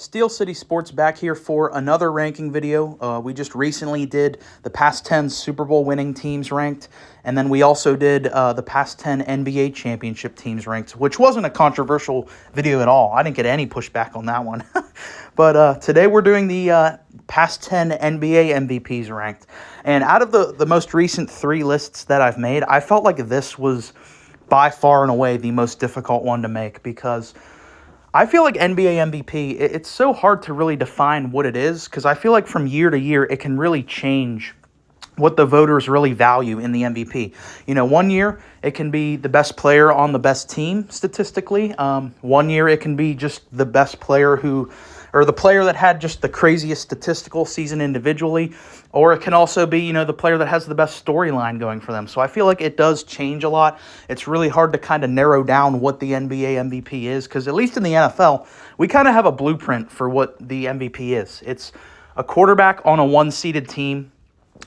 Steel City Sports back here for another ranking video. We just recently did the past 10 Super Bowl winning teams ranked, and then we also did the past 10 NBA championship teams ranked, which wasn't a controversial video at all. I didn't get any pushback on that one. But today we're doing the past 10 NBA MVPs ranked. And out of the most recent three lists that I've made, I felt like this was by far and away the most difficult one to make because I feel like NBA MVP, it's so hard to really define what it is because I feel like from year to year, it can really change what the voters really value in the MVP. You know, one year it can be the best player on the best team statistically. One year it can be just the best player or the player that had just the craziest statistical season individually, or it can also be, the player that has the best storyline going for them. So I feel like it does change a lot. It's really hard to kind of narrow down what the NBA MVP is, because at least in the NFL, we kind of have a blueprint for what the MVP is. It's a quarterback on a one-seeded team,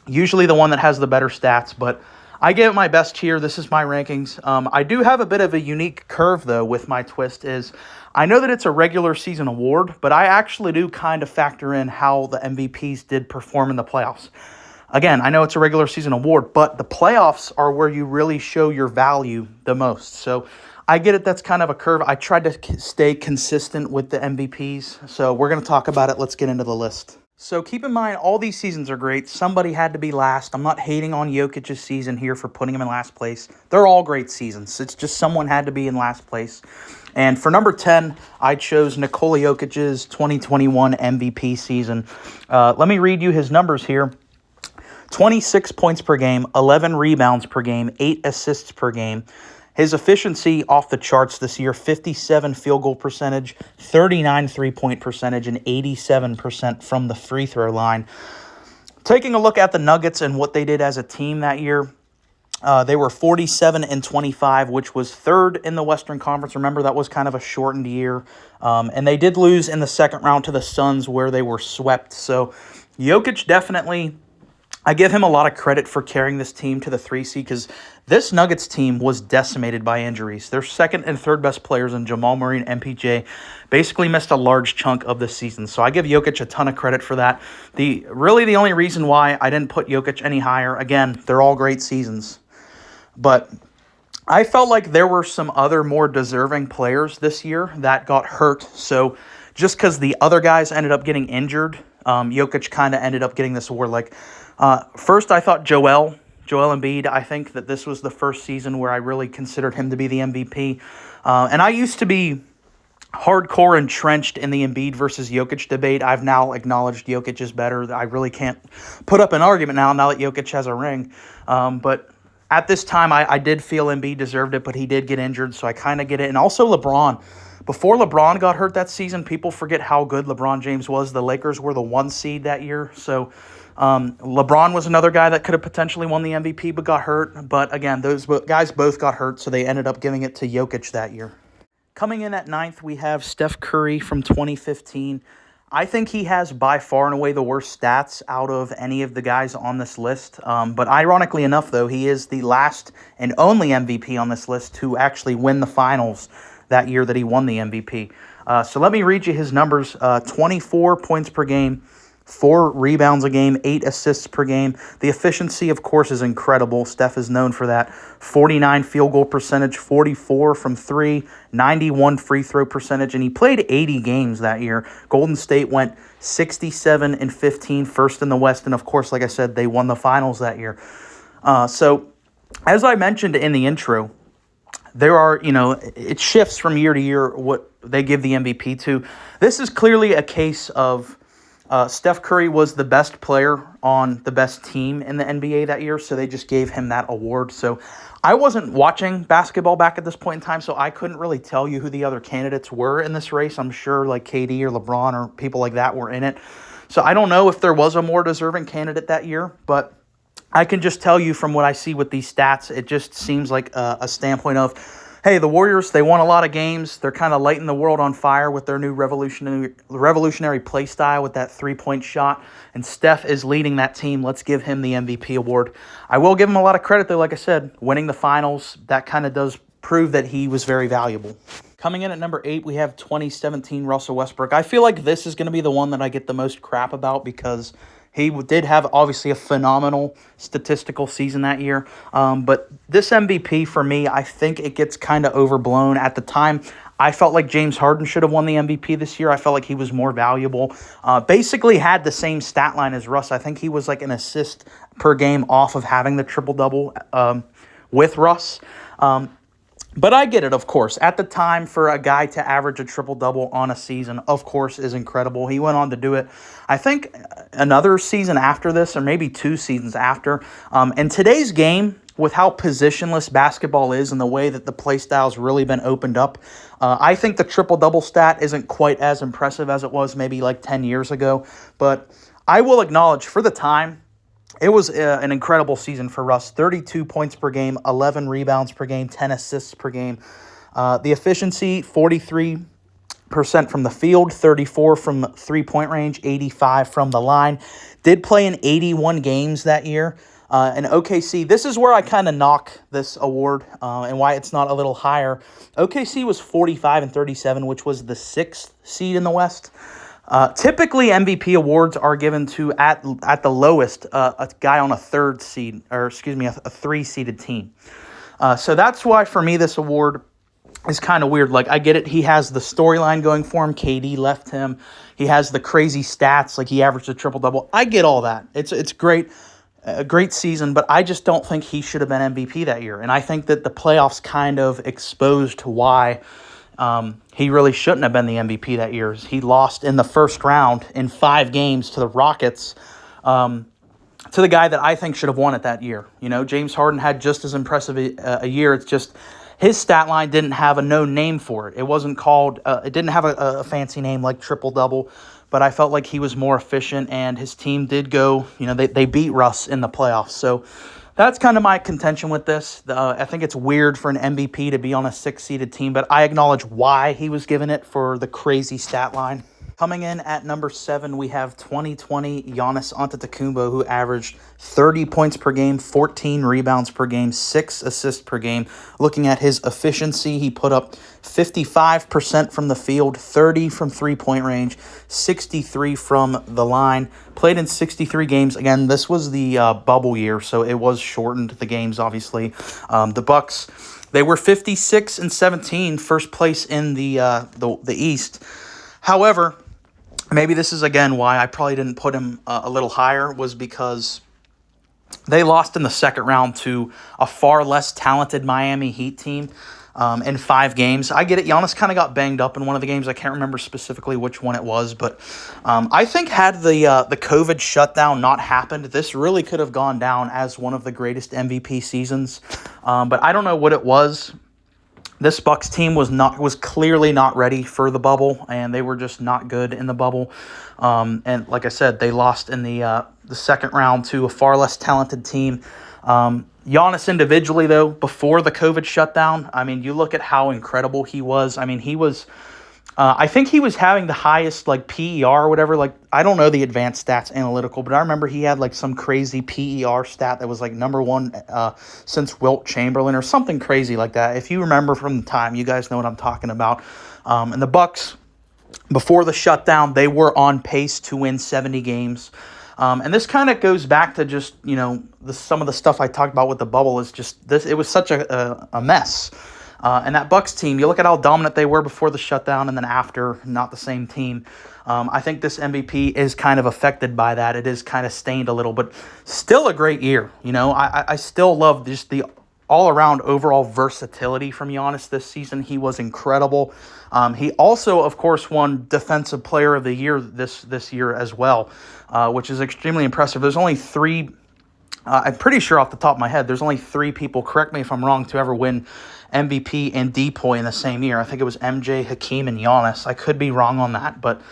usually the one that has the better stats, but I gave it my best here. This is my rankings. I do have a bit of a unique curve, though, with my twist is I know that it's a regular season award, but I actually do kind of factor in how the MVPs did perform in the playoffs. Again, I know it's a regular season award, but the playoffs are where you really show your value the most. So I get it. That's kind of a curve. I tried to stay consistent with the MVPs. So we're going to talk about it. Let's get into the list. So keep in mind, all these seasons are great. Somebody had to be last. I'm not hating on Jokic's season here for putting him in last place. They're all great seasons. It's just someone had to be in last place. And for number 10, I chose Nikola Jokic's 2021 MVP season. Let me read you his numbers here. 26 points per game, 11 rebounds per game, 8 assists per game. His efficiency off the charts this year, 57 field goal percentage, 39 three-point percentage, and 87% from the free throw line. Taking a look at the Nuggets and what they did as a team that year, they were 47-25, which was third in the Western Conference. Remember, that was kind of a shortened year. And they did lose in the second round to the Suns where they were swept. So Jokic definitely, I give him a lot of credit for carrying this team to the 3 seed because this Nuggets team was decimated by injuries. Their second and third best players in Jamal Murray and MPJ basically missed a large chunk of the season. So I give Jokic a ton of credit for that. The only reason why I didn't put Jokic any higher, again, they're all great seasons. But I felt like there were some other more deserving players this year that got hurt. So just because the other guys ended up getting injured, Jokic kind of ended up getting this award. First, I thought Joel Embiid. I think that this was the first season where I really considered him to be the MVP. And I used to be hardcore entrenched in the Embiid versus Jokic debate. I've now acknowledged Jokic is better. I really can't put up an argument now that Jokic has a ring. But at this time, I did feel Embiid deserved it, but he did get injured, so I kind of get it. And also LeBron. Before LeBron got hurt that season, people forget how good LeBron James was. The Lakers were the 1 seed that year, so LeBron was another guy that could have potentially won the MVP but got hurt. But again, those guys both got hurt, so they ended up giving it to Jokic that year. Coming in at 9th, we have Steph Curry from 2015. I think he has by far and away the worst stats out of any of the guys on this list. But ironically enough, though, he is the last and only MVP on this list to actually win the finals that year that he won the MVP. So let me read you his numbers. 24 points per game, 4 rebounds a game, 8 assists per game. The efficiency, of course, is incredible. Steph is known for that. 49 field goal percentage, 44 from 3, 91 free throw percentage, and he played 80 games that year. Golden State went 67-15, first in the West, and of course, like I said, they won the finals that year. So, as I mentioned in the intro, there are, it shifts from year to year what they give the MVP to. This is clearly a case of Steph Curry was the best player on the best team in the NBA that year, so they just gave him that award. So I wasn't watching basketball back at this point in time, so I couldn't really tell you who the other candidates were in this race. I'm sure like KD or LeBron or people like that were in it. So I don't know if there was a more deserving candidate that year, but I can just tell you from what I see with these stats, it just seems like a standpoint of, hey, the Warriors, they won a lot of games. They're kind of lighting the world on fire with their new revolutionary play style with that three-point shot. And Steph is leading that team. Let's give him the MVP award. I will give him a lot of credit, though. Like I said, winning the finals, that kind of does proved that he was very valuable. Coming in at number 8, we have 2017 Russell Westbrook. I feel like this is going to be the one that I get the most crap about because he did have, obviously, a phenomenal statistical season that year. But this MVP, for me, I think it gets kind of overblown. At the time, I felt like James Harden should have won the MVP this year. I felt like he was more valuable. Basically had the same stat line as Russ. I think he was like an assist per game off of having the triple-double with Russ. But I get it, of course. At the time, for a guy to average a triple-double on a season, of course, is incredible. He went on to do it, I think, another season after this, or maybe 2 seasons after. In today's game, with how positionless basketball is and the way that the play style's really been opened up, I think the triple-double stat isn't quite as impressive as it was maybe like 10 years ago. But I will acknowledge, for the time, it was an incredible season for Russ. 32 points per game, 11 rebounds per game, 10 assists per game. The efficiency, 43% from the field, 34 from three-point range, 85 from the line. Did play in 81 games that year. And OKC, this is where I kind of knock this award and why it's not a little higher. OKC was 45-37, which was the 6th seed in the West. Typically, MVP awards are given to, at the lowest, a guy on a 3-seeded team. So that's why, for me, this award is kind of weird. Like, I get it. He has the storyline going for him. KD left him. He has the crazy stats. Like, he averaged a triple-double. I get all that. It's great. A great season, but I just don't think he should have been MVP that year. And I think that the playoffs kind of exposed why he really shouldn't have been the MVP that year. He lost in the first round in 5 games to the Rockets, to the guy that I think should have won it that year. You know, James Harden had just as impressive a year. It's just his stat line didn't have a known name for it. It wasn't called, it didn't have a fancy name like triple-double, but I felt like he was more efficient, and his team did go, you know, they beat Russ in the playoffs. So that's kind of my contention with this. I think it's weird for an MVP to be on a 6-seeded team, but I acknowledge why he was given it for the crazy stat line. Coming in at number 7, we have 2020 Giannis Antetokounmpo, who averaged 30 points per game, 14 rebounds per game, 6 assists per game. Looking at his efficiency, he put up 55% from the field, 30 from three-point range, 63 from the line. Played in 63 games. Again, this was the bubble year, so it was shortened, the games, obviously. The Bucks, they were 56-17, first place in the East. However, maybe this is, again, why I probably didn't put him a little higher, was because they lost in the second round to a far less talented Miami Heat team in 5 games. I get it. Giannis kind of got banged up in one of the games. I can't remember specifically which one it was, but I think had the COVID shutdown not happened, this really could have gone down as one of the greatest MVP seasons. But I don't know what it was. This Bucks team was clearly not ready for the bubble, and they were just not good in the bubble. And like I said, they lost in the second round to a far less talented team. Giannis individually, though, before the COVID shutdown, I mean, you look at how incredible he was. I mean, he was, I think he was having the highest, like, PER or whatever. Like, I don't know the advanced stats analytical, but I remember he had, like, some crazy PER stat that was, like, number 1 since Wilt Chamberlain or something crazy like that. If you remember from the time, you guys know what I'm talking about. And the Bucks, before the shutdown, they were on pace to win 70 games. And this kind of goes back to just, you know, some of the stuff I talked about with the bubble is just this. It was such a mess. And that Bucks team, you look at how dominant they were before the shutdown and then after, not the same team. I think this MVP is kind of affected by that. It is kind of stained a little, but still a great year. You know, I still love just the all-around overall versatility from Giannis this season. He was incredible. He also, of course, won Defensive Player of the Year this year as well, which is extremely impressive. There's only 3, I'm pretty sure off the top of my head, there's only 3 people, correct me if I'm wrong, to ever win MVP and DPOY in the same year. I think it was MJ, Hakeem, and Giannis. I could be wrong on that, but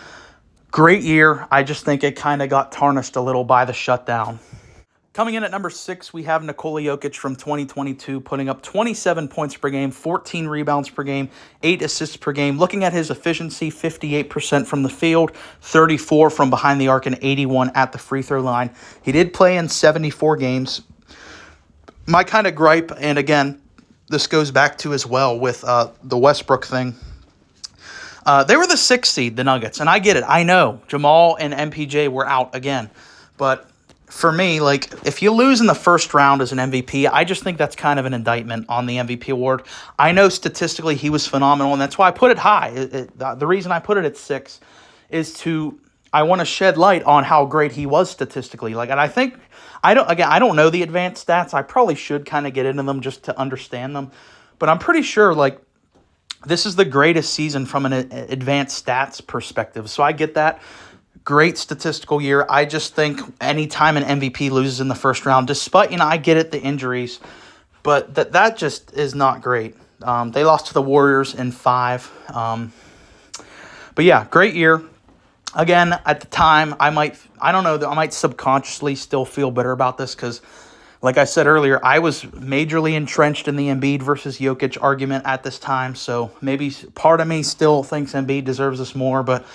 great year. I just think it kind of got tarnished a little by the shutdown. Coming in at number 6, we have Nikola Jokic from 2022, putting up 27 points per game, 14 rebounds per game, 8 assists per game. Looking at his efficiency, 58% from the field, 34 from behind the arc, and 81 at the free throw line. He did play in 74 games. My kind of gripe, and again, this goes back to as well with the Westbrook thing. They were the 6th seed, the Nuggets, and I get it. I know Jamal and MPJ were out again, but for me, like, if you lose in the first round as an MVP, I just think that's kind of an indictment on the MVP award. I know statistically he was phenomenal, and that's why I put it high. The reason I put it at 6 is I want to shed light on how great he was statistically. Like, and I don't know the advanced stats. I probably should kind of get into them just to understand them, but I'm pretty sure, like, this is the greatest season from an advanced stats perspective. So I get that. Great statistical year. I just think anytime an MVP loses in the first round, despite, I get it, the injuries, but that just is not great. They lost to the Warriors in 5. But yeah, great year. Again, at the time, I might subconsciously still feel bitter about this because, like I said earlier, I was majorly entrenched in the Embiid versus Jokic argument at this time, so maybe part of me still thinks Embiid deserves this more, but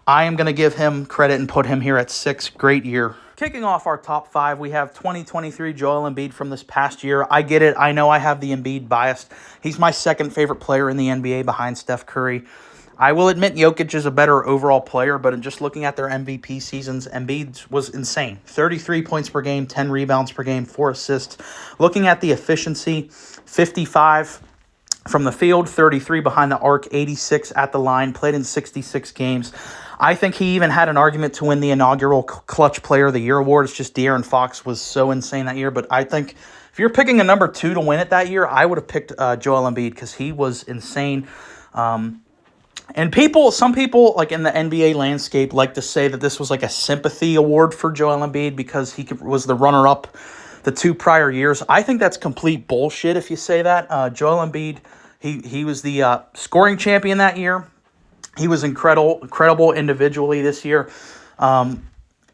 I am going to give him credit and put him here at 6. Great year. Kicking off our top 5, we have 2023 Joel Embiid from this past year. I get it. I know I have the Embiid bias. He's my second favorite player in the NBA behind Steph Curry. I will admit Jokic is a better overall player, but just looking at their MVP seasons, Embiid was insane. 33 points per game, 10 rebounds per game, 4 assists. Looking at the efficiency, 55 from the field, 33 behind the arc, 86 at the line, played in 66 games. I think he even had an argument to win the inaugural Clutch Player of the Year award. It's just De'Aaron Fox was so insane that year. But I think if you're picking a number 2 to win it that year, I would have picked Joel Embiid because he was insane. And some people like in the NBA landscape like to say that this was like a sympathy award for Joel Embiid because he was the runner-up the 2 prior years. I think that's complete bullshit if you say that. Joel Embiid, he was the scoring champion that year. He was incredible individually this year. And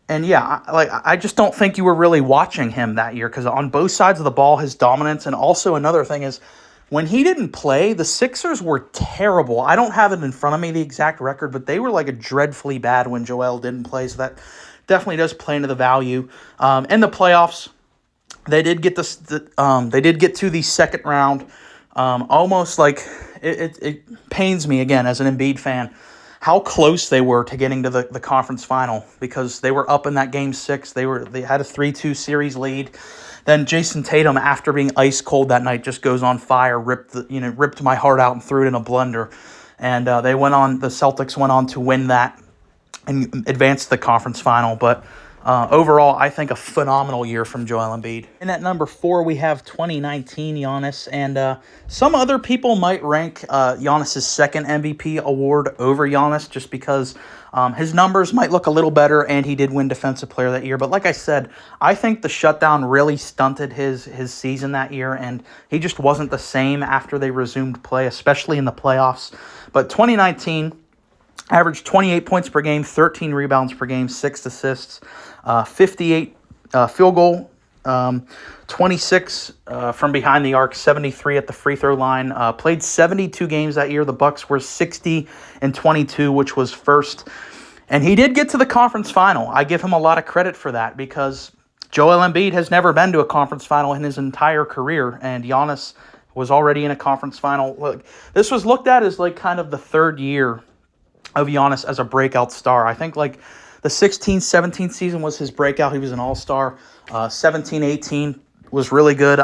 yeah, I just don't think you were really watching him that year because on both sides of the ball, his dominance. And also another thing is when he didn't play, the Sixers were terrible. I don't have it in front of me, the exact record, but they were like a dreadfully bad when Joel didn't play. So that definitely does play into the value. In the playoffs, they did get they did get to the second round. Almost like it pains me again as an Embiid fan how close they were to getting to the conference final because they were up in that game 6. They had a 3-2 series lead. Then Jason Tatum, after being ice cold that night, just goes on fire, ripped my heart out and threw it in a blender. And the Celtics went on to win that and advance to the conference final. But overall, I think a phenomenal year from Joel Embiid. And at number 4, we have 2019 Giannis. And some other people might rank Giannis' second MVP award over Giannis just because his numbers might look a little better and he did win Defensive Player that year. But like I said, I think the shutdown really stunted his season that year. And he just wasn't the same after they resumed play, especially in the playoffs. But 2019... averaged 28 points per game, 13 rebounds per game, 6 assists, 58 field goal, 26 from behind the arc, 73 at the free throw line. Played 72 games that year. The Bucks were 60-22, which was first. And he did get to the conference final. I give him a lot of credit for that because Joel Embiid has never been to a conference final in his entire career, and Giannis was already in a conference final. Look, this was looked at as like kind of the third year of Giannis as a breakout star. I think like the 16-17 season was his breakout. He was an all-star. 17-18 was really good.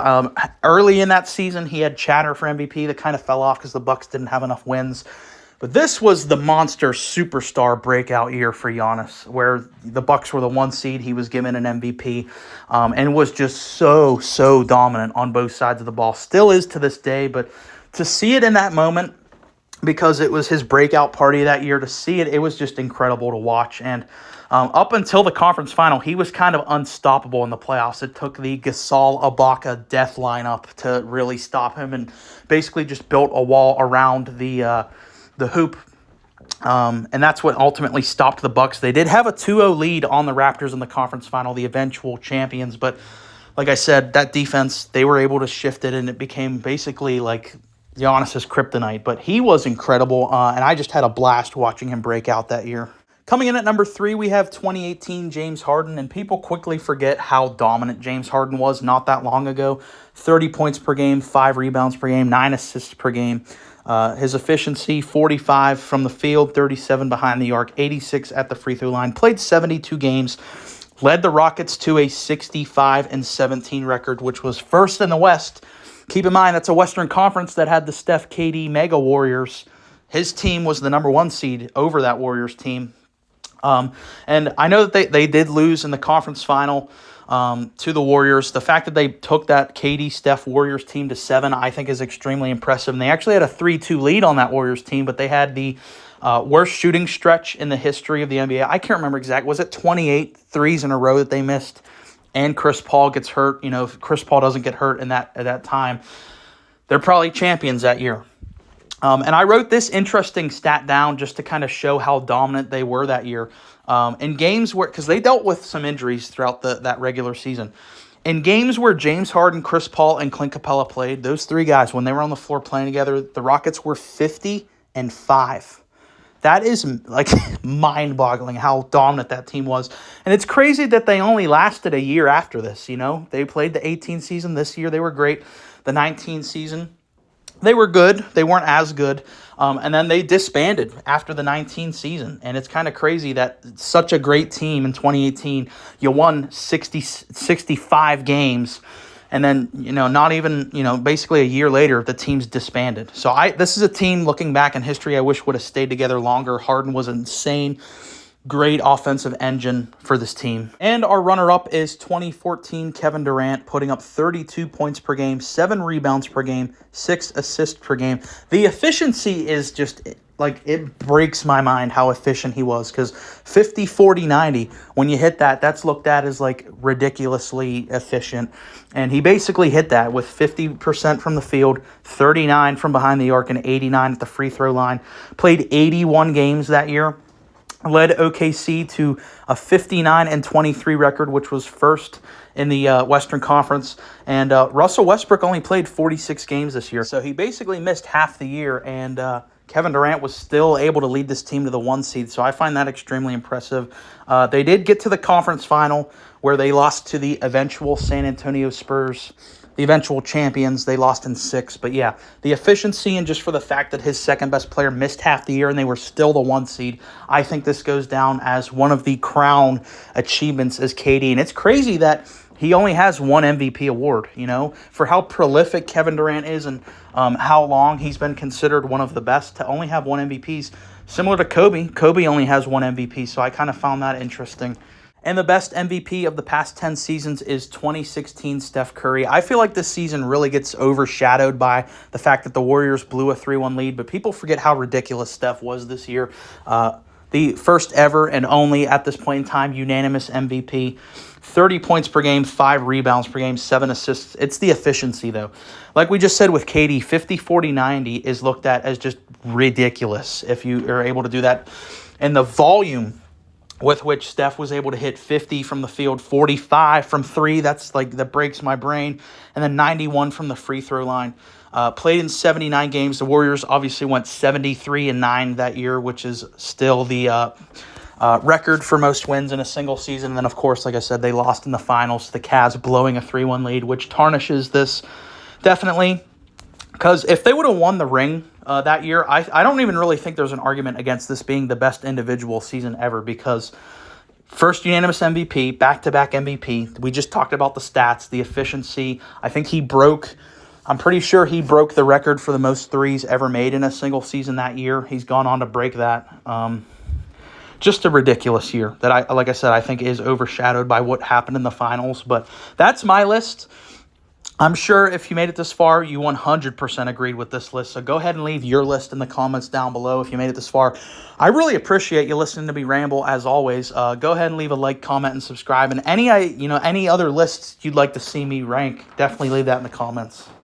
Early in that season, he had chatter for MVP that kind of fell off because the Bucks didn't have enough wins. But this was the monster superstar breakout year for Giannis, where the Bucks were the 1 seed. He was given an MVP and was just so dominant on both sides of the ball. Still is to this day, but to see it in that moment, because it was his breakout party that year, to see it was just incredible to watch. And up until the conference final, he was kind of unstoppable in the playoffs. It took the Gasol, Ibaka death lineup to really stop him and basically just built a wall around the hoop. And that's what ultimately stopped the Bucks. They did have a 2-0 lead on the Raptors in the conference final, the eventual champions. But like I said, that defense, they were able to shift it, and it became basically like Giannis' kryptonite, but he was incredible, and I just had a blast watching him break out that year. Coming in at number 3, we have 2018 James Harden, and people quickly forget how dominant James Harden was not that long ago. 30 points per game, 5 rebounds per game, 9 assists per game. His efficiency, 45 from the field, 37 behind the arc, 86 at the free throw line. Played 72 games, led the Rockets to a 65-17 record, which was first in the West. Keep in mind, that's a Western Conference that had the Steph, KD, Mega Warriors. His team was the number 1 seed over that Warriors team. And I know that they did lose in the conference final to the Warriors. The fact that they took that KD Steph Warriors team to 7, I think, is extremely impressive. And they actually had a 3-2 lead on that Warriors team, but they had the worst shooting stretch in the history of the NBA. I can't remember exactly. Was it 28 threes in a row that they missed? And Chris Paul gets hurt. If Chris Paul doesn't get hurt at that time, they're probably champions that year. And I wrote this interesting stat down just to kind of show how dominant they were that year. In games where, because they dealt with some injuries throughout that regular season. In games where James Harden, Chris Paul, and Clint Capella played, those 3 guys, when they were on the floor playing together, the Rockets were 50-5. That is like mind-boggling how dominant that team was. And it's crazy that they only lasted a year after this, They played the 18 season. This year they were great. The 19 season, they were good. They weren't as good. And then they disbanded after the 19 season. And it's kind of crazy that such a great team in 2018, you won 65 games. And then, not even, basically a year later, the team's disbanded. So this is a team, looking back in history, I wish would have stayed together longer. Harden was an insane, great offensive engine for this team. And our runner-up is 2014 Kevin Durant, putting up 32 points per game, 7 rebounds per game, 6 assists per game. The efficiency is just, it breaks my mind how efficient he was, because 50, 40, 90, when you hit that, that's looked at as ridiculously efficient. And he basically hit that with 50% from the field, 39 from behind the arc, and 89 at the free throw line. Played 81 games that year. Led OKC to a 59-23 record, which was first in the Western Conference. And Russell Westbrook only played 46 games this year. So he basically missed half the year, and Kevin Durant was still able to lead this team to the 1 seed. So I find that extremely impressive. They did get to the conference final, where they lost to the eventual San Antonio Spurs, the eventual champions. They lost in 6. But yeah, the efficiency, and just for the fact that his second best player missed half the year and they were still the 1 seed, I think this goes down as one of the crown achievements as KD. And it's crazy that he only has 1 MVP award, for how prolific Kevin Durant is, and how long he's been considered one of the best. To only have 1 MVP, similar to Kobe. Kobe only has 1 MVP, so I kind of found that interesting. And the best MVP of the past 10 seasons is 2016 Steph Curry. I feel like this season really gets overshadowed by the fact that the Warriors blew a 3-1 lead, but people forget how ridiculous Steph was this year. The first ever and only, at this point in time, unanimous MVP. 30 points per game, 5 rebounds per game, 7 assists. It's the efficiency, though. Like we just said with KD, 50, 40, 90 is looked at as just ridiculous if you are able to do that. And the volume with which Steph was able to hit 50 from the field, 45 from 3, that breaks my brain, and then 91 from the free throw line. Played in 79 games. The Warriors obviously went 73-9 that year, which is still the record for most wins in a single season. And then, of course, like I said, they lost in the finals to the Cavs, blowing a 3-1 lead, which tarnishes this definitely. Because if they would have won the ring that year, I don't even really think there's an argument against this being the best individual season ever, because first unanimous MVP, back-to-back MVP. We just talked about the stats, the efficiency. I'm pretty sure he broke the record for the most threes ever made in a single season that year. He's gone on to break that. Just a ridiculous year that, like I said, I think is overshadowed by what happened in the finals. But that's my list. I'm sure if you made it this far, you 100% agreed with this list. So go ahead and leave your list in the comments down below if you made it this far. I really appreciate you listening to me ramble, as always. Go ahead and leave a like, comment, and subscribe. And any other lists you'd like to see me rank, definitely leave that in the comments.